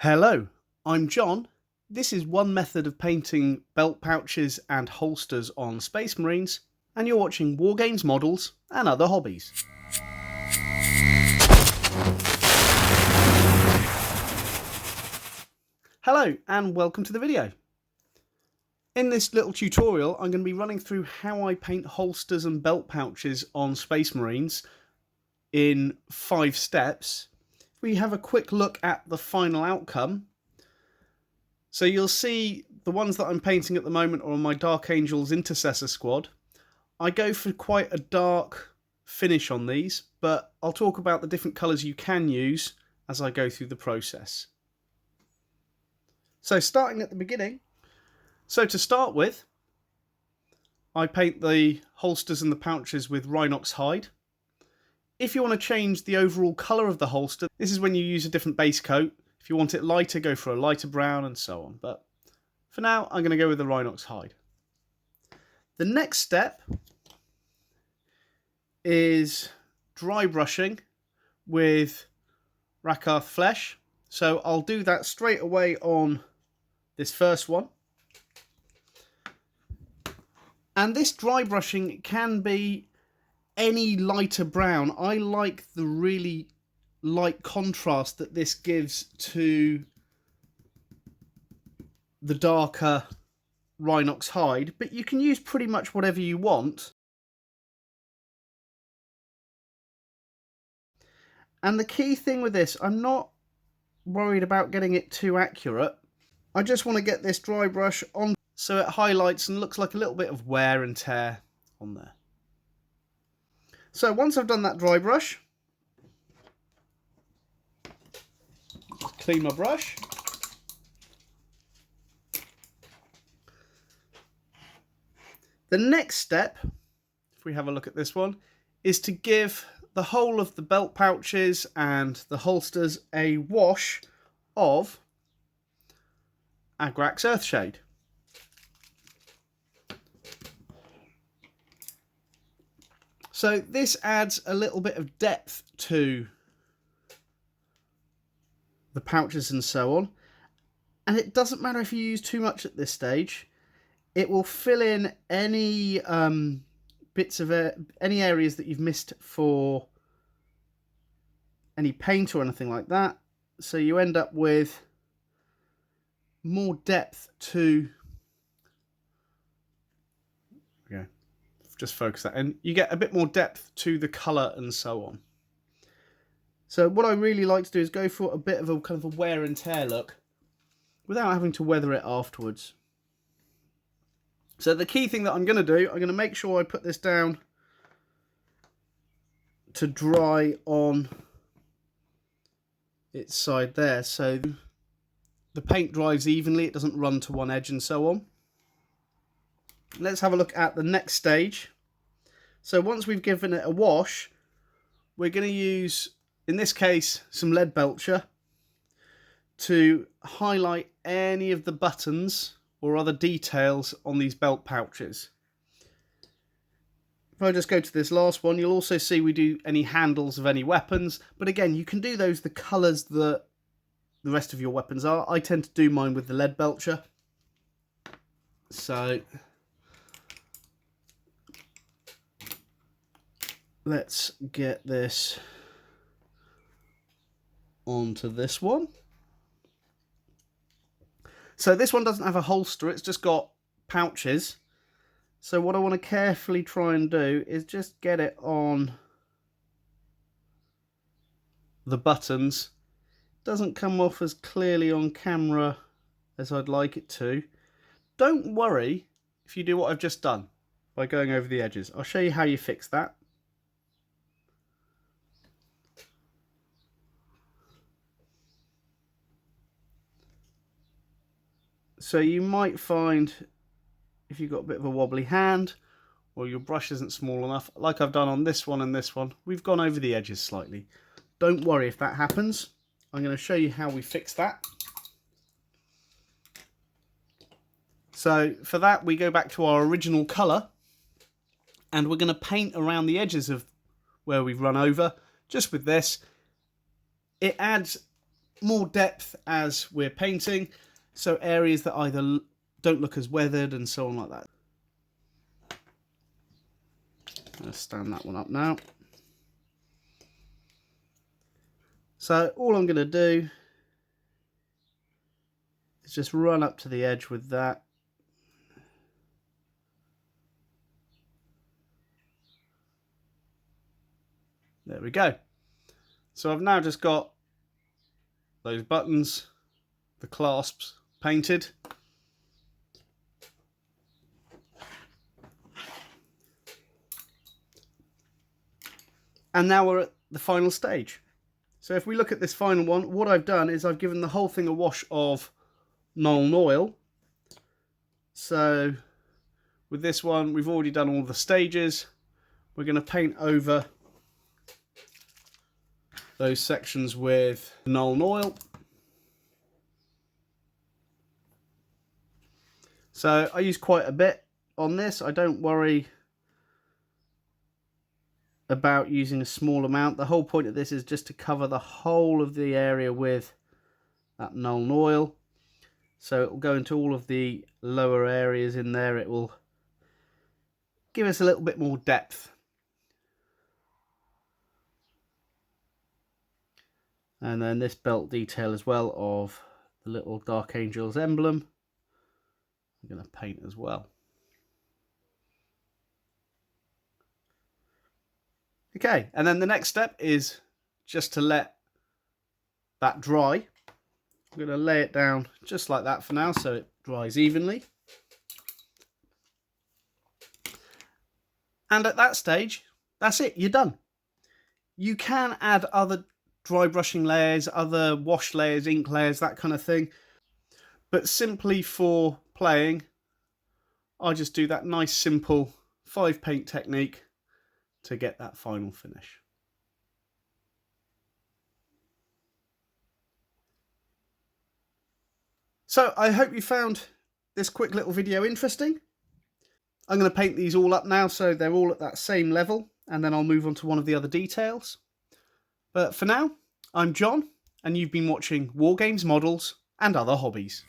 Hello, I'm John. This is one method of painting belt pouches and holsters on Space Marines, and you're watching Wargames Models and Other Hobbies. Hello and welcome to the video. In this little tutorial I'm going to be running through how I paint holsters and belt pouches on Space Marines in 5 steps. We have a quick look at the final outcome. So you'll see the ones that I'm painting at the moment are on my Dark Angels Intercessor squad. I go for quite a dark finish on these, but I'll talk about the different colours you can use as I go through the process. So starting at the beginning, so to start with, I paint the holsters and the pouches with Rhinox hide. If you want to change the overall colour of the holster, this is when you use a different base coat. If you want it lighter, go for a lighter brown and so on. But for now, I'm going to go with the Rhinox hide. The next step is dry brushing with Rakarth Flesh. So I'll do that straight away on this first one. And this dry brushing can be any lighter brown. I like the really light contrast that this gives to the darker Rhinox hide, but you can use pretty much whatever you want. And the key thing with this, I'm not worried about getting it too accurate. I just want to get this dry brush on so it highlights and looks like a little bit of wear and tear on there. So once I've done that dry brush, clean my brush. The next step, if we have a look at this one, is to give the whole of the belt pouches and the holsters a wash of Agrax Earthshade. So this adds a little bit of depth to the pouches and so on. And it doesn't matter if you use too much at this stage. It will fill in any bits of any areas that you've missed for any paint or anything like that. So you end up with more depth to, yeah, just focus that, and you get a bit more depth to the colour and so on. So what I really like to do is go for a bit of a kind of a wear and tear look without having to weather it afterwards. So the key thing that I'm going to do, I'm going to make sure I put this down to dry on its side there, so the paint dries evenly, it doesn't run to one edge and so on. Let's have a look at the next stage. So once we've given it a wash, we're going to use, in this case, some Leadbelcher to highlight any of the buttons or other details on these belt pouches. If I just go to this last one, you'll also see we do any handles of any weapons, but again, you can do those the colours that the rest of your weapons are. I tend to do mine with the Leadbelcher. So let's get this onto this one. So this one doesn't have a holster, it's just got pouches. So what I want to carefully try and do is just get it on the buttons. It doesn't come off as clearly on camera as I'd like it to. Don't worry if you do what I've just done by going over the edges. I'll show you how you fix that. So you might find if you've got a bit of a wobbly hand or your brush isn't small enough, like I've done on this one and this one, we've gone over the edges slightly. Don't worry if that happens. I'm going to show you how we fix that. So for that we go back to our original colour and we're going to paint around the edges of where we've run over just with this. It adds more depth as we're painting, so areas that either don't look as weathered and so on like that. Let's stand that one up now. So all I'm going to do is just run up to the edge with that. There we go. So I've now just got those buttons, the clasps painted. And now we're at the final stage. So if we look at this final one, what I've done is I've given the whole thing a wash of Nuln Oil. So with this one, we've already done all the stages. We're going to paint over those sections with Nuln Oil. So I use quite a bit on this. I don't worry about using a small amount. The whole point of this is just to cover the whole of the area with that Nuln Oil. So it will go into all of the lower areas in there. It will give us a little bit more depth. And then this belt detail as well of the little Dark Angels emblem, I'm going to paint as well. Okay, and then the next step is just to let that dry. I'm going to lay it down just like that for now so it dries evenly. And at that stage, that's it, you're done. You can add other dry brushing layers, other wash layers, ink layers, that kind of thing. But simply for playing, I just do that nice simple 5 paint technique to get that final finish. So I hope you found this quick little video interesting. I'm going to paint these all up now so they're all at that same level, and then I'll move on to one of the other details. But for now, I'm John, and you've been watching War Games, Models and Other Hobbies.